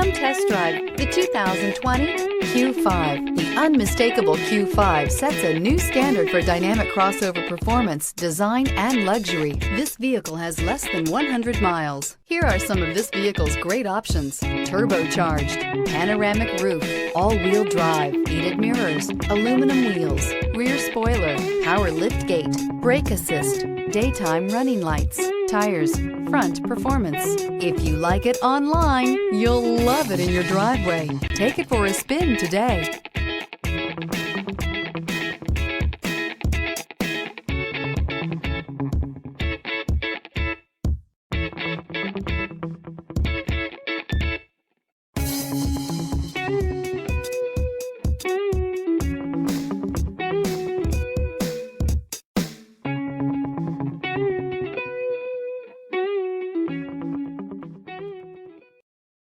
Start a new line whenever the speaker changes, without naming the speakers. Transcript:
Come test drive the 2020 Q5. The unmistakable Q5 sets a new standard for dynamic crossover performance, design, and luxury. This vehicle has less than 100 miles. Here are some of this vehicle's great options: turbocharged, panoramic roof, all-wheel drive, heated mirrors, aluminum wheels, rear spoiler, power liftgate, brake assist, daytime running lights, tires, front performance. If you like it online, you'll love it in your driveway. Take it for a spin today.